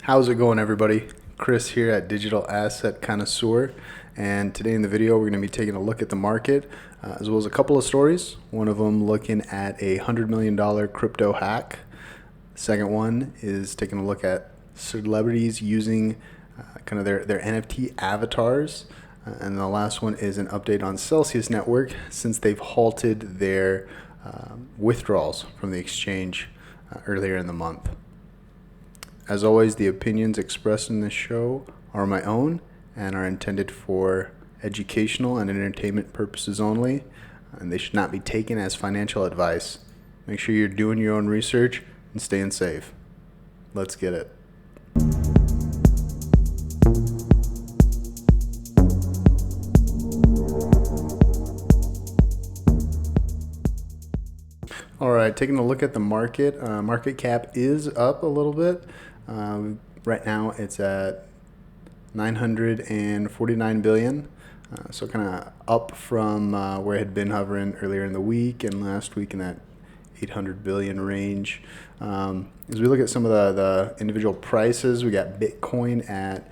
How's it going, everybody? Chris here at Digital Asset Connoisseur, and today in the video we're going to be taking a look at the market as well as a couple of stories. One of them looking at a $100 million crypto hack. The second one is taking a look at celebrities using kind of their NFT avatars. And the last one is an update on Celsius Network since they've halted their withdrawals from the exchange earlier in the month. As always, the opinions expressed in this show are my own and are intended for educational and entertainment purposes only, and they should not be taken as financial advice. Make sure you're doing your own research and staying safe. Let's get it. All right, taking a look at the market. Market cap is up a little bit. Right now it's at 949 billion. So kind of up from where it had been hovering earlier in the week and last week in that 800 billion range. As we look at some of the individual prices, we got Bitcoin at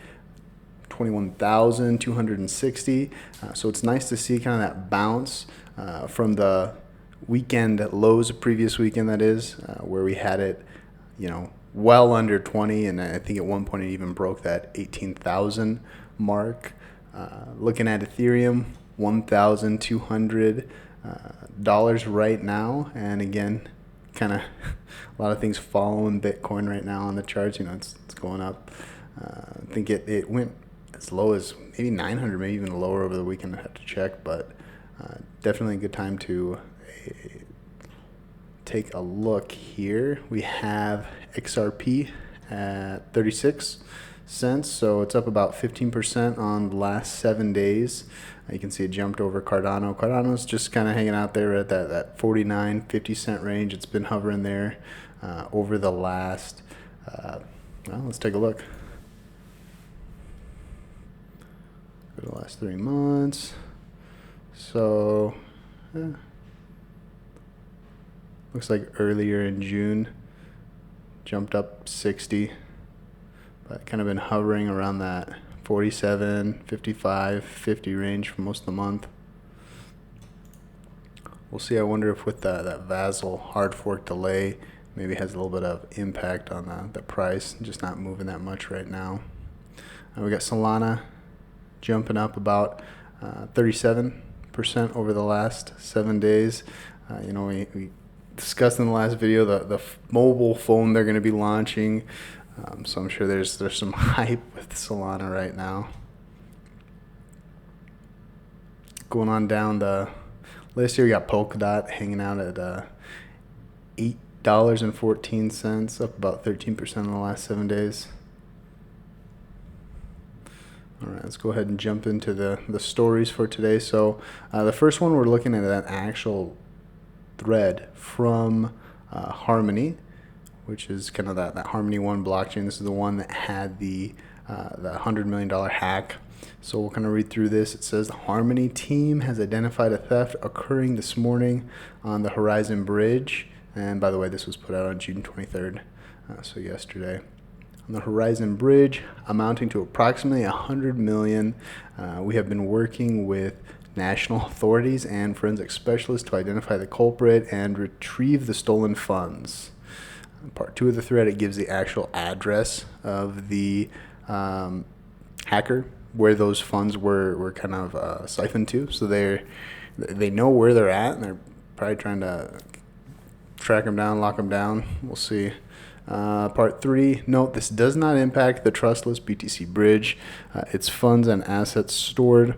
21,260. So it's nice to see kind of that bounce from the weekend lows, previous weekend that is, where we had it, well under 20, and I think at one point it even broke that 18,000 mark. Looking at Ethereum, $1,200 right now, and again, kind of a lot of things following Bitcoin right now on the charts. It's going up. I think it went as low as maybe 900, maybe even lower over the weekend. I have to check, but definitely a good time to take a look here. We have XRP at 36 cents, so it's up about 15% on the last 7 days. You can see it jumped over Cardano. Cardano's just kind of hanging out there at that 49, 50 cent range. It's been hovering there over the last, let's take a look. Go to the last 3 months. So, looks like earlier in June, jumped up 60, but kind of been hovering around that 47, 55, 50 range for most of the month. We'll see. I wonder if with that Vasil hard fork delay, maybe has a little bit of impact on the price, just not moving that much right now. We got Solana jumping up about 37% over the last 7 days. We discussed in the last video the mobile phone they're going to be launching, so I'm sure there's some hype with Solana right now. Going on down the list here, we got Polkadot hanging out at $8.14, up about 13% in the last 7 days. All right, let's go ahead and jump into the stories for today. So the first one, we're looking at an actual thread from Harmony, which is kind of that Harmony One blockchain. This is the one that had the $100 million hack. So we'll kind of read through this. It says the Harmony team has identified a theft occurring this morning on the Horizon Bridge. And by the way, this was put out on June 23rd, so yesterday. On the Horizon Bridge, amounting to approximately $100 million. We have been working with national authorities and forensic specialists to identify the culprit and retrieve the stolen funds. Part 2 of the thread, it gives the actual address of the hacker, where those funds were kind of siphoned to. So they know where they're at, and they're probably trying to track them down, lock them down. We'll see. Part 3, note this does not impact the trustless BTC bridge. Its funds and assets stored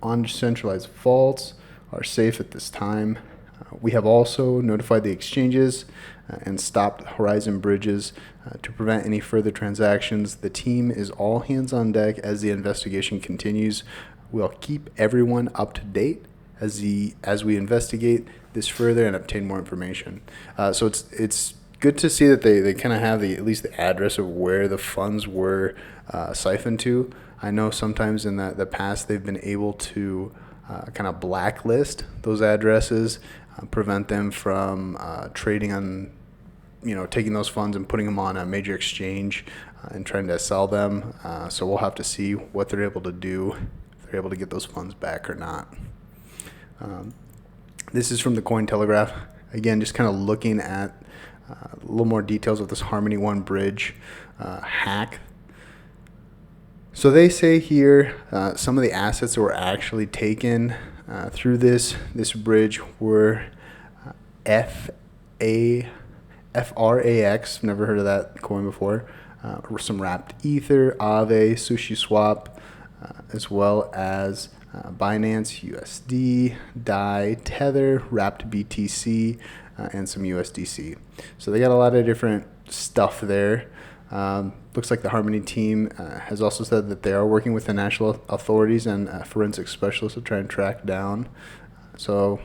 on decentralized vaults are safe at this time. We have also notified the exchanges and stopped Horizon Bridges to prevent any further transactions. The team is all hands on deck as the investigation continues. We'll keep everyone up to date as we investigate this further and obtain more information. So it's good to see that they kind of have at least the address of where the funds were siphoned to. I know sometimes in the past they've been able to kind of blacklist those addresses, prevent them from trading on, taking those funds and putting them on a major exchange. and trying to sell them. So we'll have to see what they're able to do, if they're able to get those funds back or not. This is from the Cointelegraph. Again, just kind of looking at a little more details of this Harmony One bridge hack. So they say here some of the assets that were actually taken through this bridge were FRAX, never heard of that coin before, some wrapped Ether, Aave, Sushi Swap, as well as Binance USD, DAI, Tether, wrapped BTC, and some USDC. So they got a lot of different stuff there. Looks like the Harmony team has also said that they are working with the national authorities and forensic specialists to try and track down. So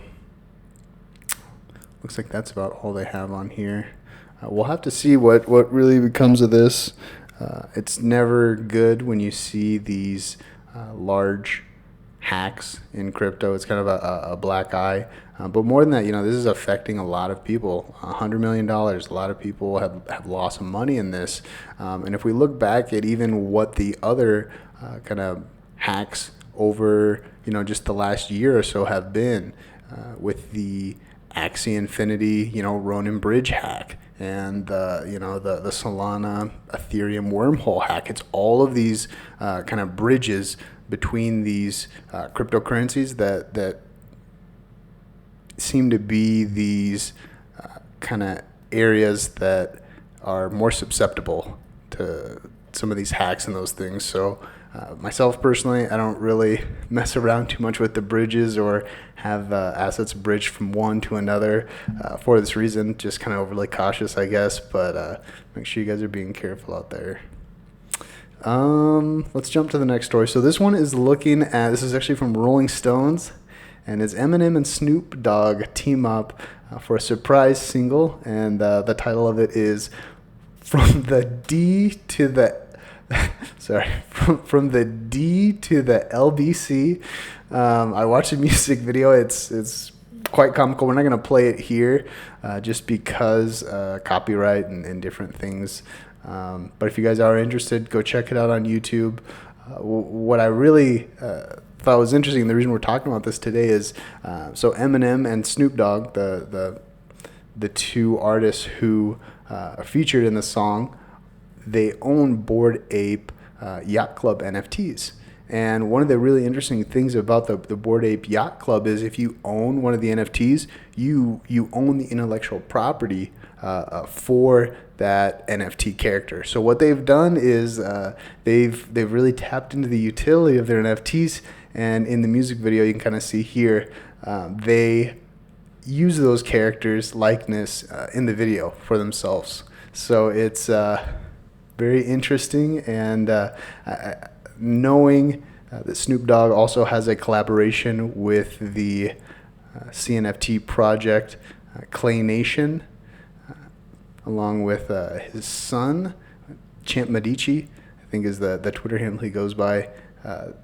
looks like that's about all they have on here. We'll have to see what really becomes of this. It's never good when you see these large hacks in crypto. It's kind of a black eye. But more than that, this is affecting a lot of people. $100 million. A lot of people have lost some money in this. And if we look back at even what the other kind of hacks over, just the last year or so have been, with the Axie Infinity, Ronin Bridge hack, and the Solana Ethereum wormhole hack. It's all of these kind of bridges between these cryptocurrencies that seem to be these kind of areas that are more susceptible to some of these hacks and those things. So myself personally, I don't really mess around too much with the bridges or have assets bridged from one to another for this reason. Just kind of overly cautious, I guess, but make sure you guys are being careful out there. Let's jump to the next story. So this one is this is actually from Rolling Stones, and it's Eminem and Snoop Dogg team up for a surprise single, and the title of it is From the D to the from the D to the LBC. I watched the music video. It's quite comical. We're not going to play it here just because copyright and different things. But if you guys are interested, go check it out on YouTube. What I really thought was interesting, the reason we're talking about this today is so Eminem and Snoop Dogg, the two artists who are featured in the song, they own Bored Ape Yacht Club NFTs. And one of the really interesting things about the Bored Ape Yacht Club is if you own one of the NFTs, you own the intellectual property for that NFT character. So what they've done is they've really tapped into the utility of their NFTs, and in the music video you can kind of see here they use those characters' likeness in the video for themselves. So it's very interesting, and knowing that Snoop Dogg also has a collaboration with the CNFT project Clay Nation, along with his son, Champ Medici, I think is the Twitter handle he goes by.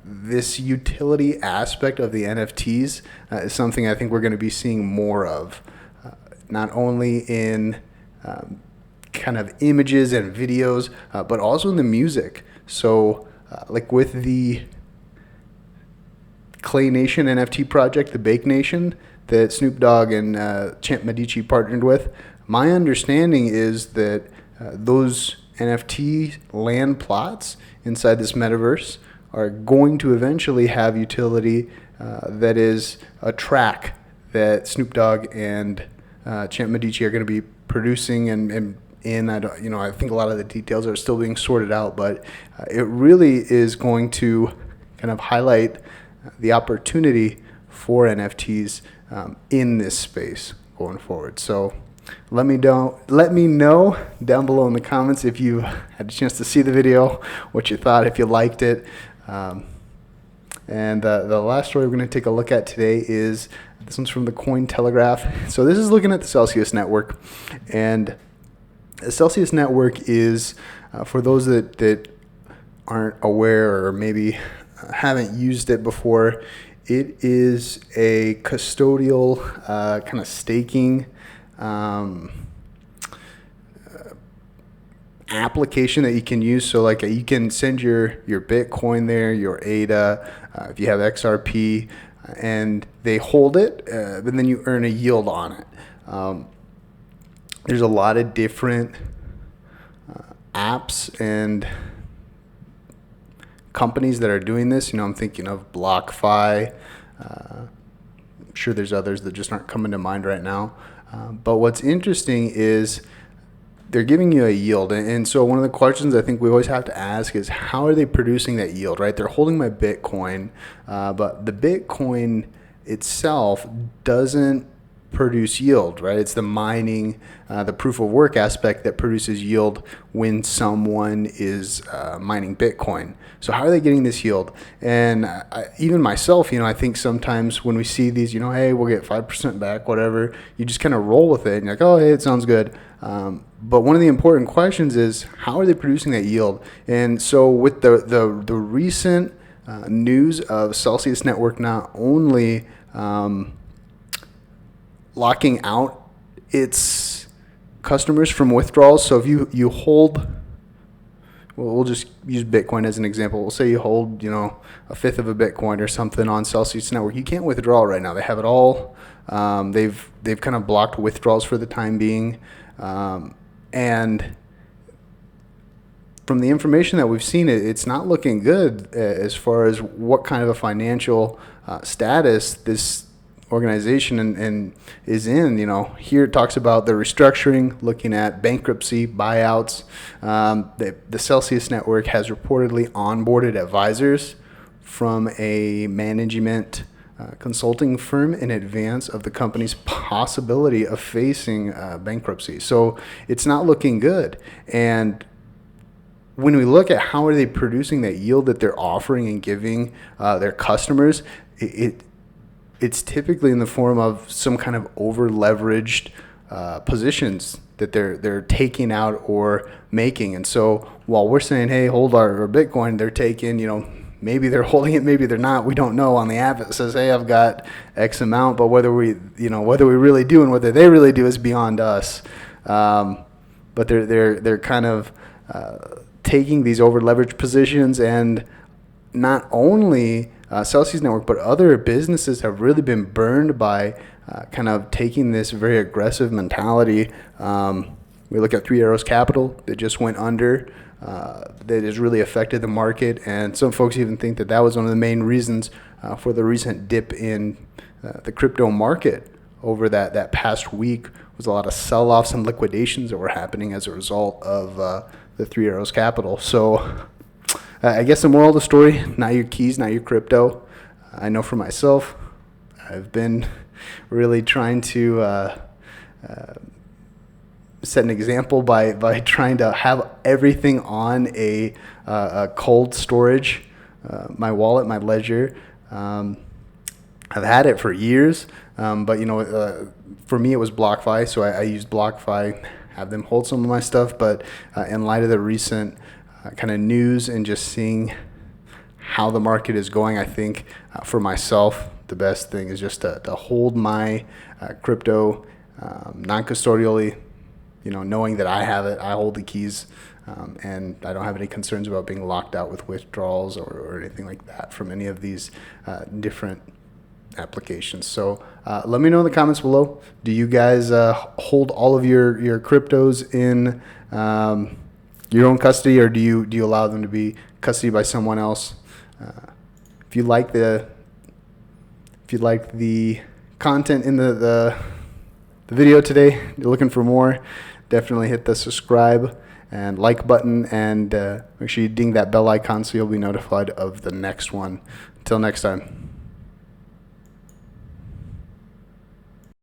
This utility aspect of the NFTs is something I think we're going to be seeing more of, not only in kind of images and videos, but also in the music. So like with the Clay Nation NFT project, the Bake Nation, that Snoop Dogg and Champ Medici partnered with, my understanding is that those NFT land plots inside this metaverse are going to eventually have utility that is a track that Snoop Dogg and Champ Medici are going to be producing and I think a lot of the details are still being sorted out, but it really is going to kind of highlight the opportunity for NFTs in this space going forward. So let me know down below in the comments if you had a chance to see the video, what you thought, if you liked it. And the last story we're going to take a look at today is, this one's from the Cointelegraph. So this is looking at the Celsius network, and the Celsius network is, for those that aren't aware or maybe haven't used it before, it is a custodial kind of staking application that you can use. So like you can send your Bitcoin there, your ADA, if you have XRP, and they hold it, and then you earn a yield on it. There's a lot of different apps and companies that are doing this. I'm thinking of BlockFi. I'm sure there's others that just aren't coming to mind right now. But what's interesting is they're giving you a yield. And so one of the questions I think we always have to ask is, how are they producing that yield, right? They're holding my Bitcoin, but the Bitcoin itself doesn't produce yield, right? It's the mining, the proof of work aspect that produces yield when someone is mining Bitcoin. So how are they getting this yield? And even myself, I think sometimes when we see these, hey, we'll get 5% back, whatever, you just kind of roll with it and you're like, oh, hey, it sounds good. But one of the important questions is, how are they producing that yield? And so with the recent news of Celsius Network not only locking out its customers from withdrawals. So if you hold, well, we'll just use Bitcoin as an example. We'll say you hold, a fifth of a Bitcoin or something on Celsius Network. You can't withdraw right now. They have it all. They've kind of blocked withdrawals for the time being. And from the information that we've seen, it's not looking good as far as what kind of a financial status this organization and is in. Here it talks about the restructuring, looking at bankruptcy, buyouts. The Celsius Network has reportedly onboarded advisors from a management consulting firm in advance of the company's possibility of facing bankruptcy. So it's not looking good. And when we look at how are they producing that yield that they're offering and giving their customers, it's typically in the form of some kind of over-leveraged positions that they're taking out or making. And so while we're saying, hey, hold our Bitcoin, they're taking, maybe they're holding it, maybe they're not. We don't know. On the app it says, hey, I've got X amount, but whether we really do and whether they really do is beyond us. But they're kind of taking these over-leveraged positions, and not only Celsius Network, but other businesses have really been burned by kind of taking this very aggressive mentality. We look at Three Arrows Capital that just went under, that has really affected the market, and some folks even think that was one of the main reasons for the recent dip in the crypto market over that past week. Was a lot of sell-offs and liquidations that were happening as a result of the Three Arrows Capital. So I guess the moral of the story, not your keys, not your crypto. I know for myself, I've been really trying to set an example by trying to have everything on a cold storage. My wallet, my ledger. I've had it for years, but for me it was BlockFi, so I used BlockFi, have them hold some of my stuff. But in light of the recent kind of news and just seeing how the market is going, I think for myself the best thing is just to hold my crypto non-custodially, knowing that I have it, I hold the keys, and I don't have any concerns about being locked out with withdrawals or anything like that from any of these different applications. So let me know in the comments below, do you guys hold all of your cryptos in your own custody, or do you allow them to be custody by someone else? If you like the content in the video today, you're looking for more, definitely hit the subscribe and like button, and make sure you ding that bell icon so you'll be notified of the next one. Until next time.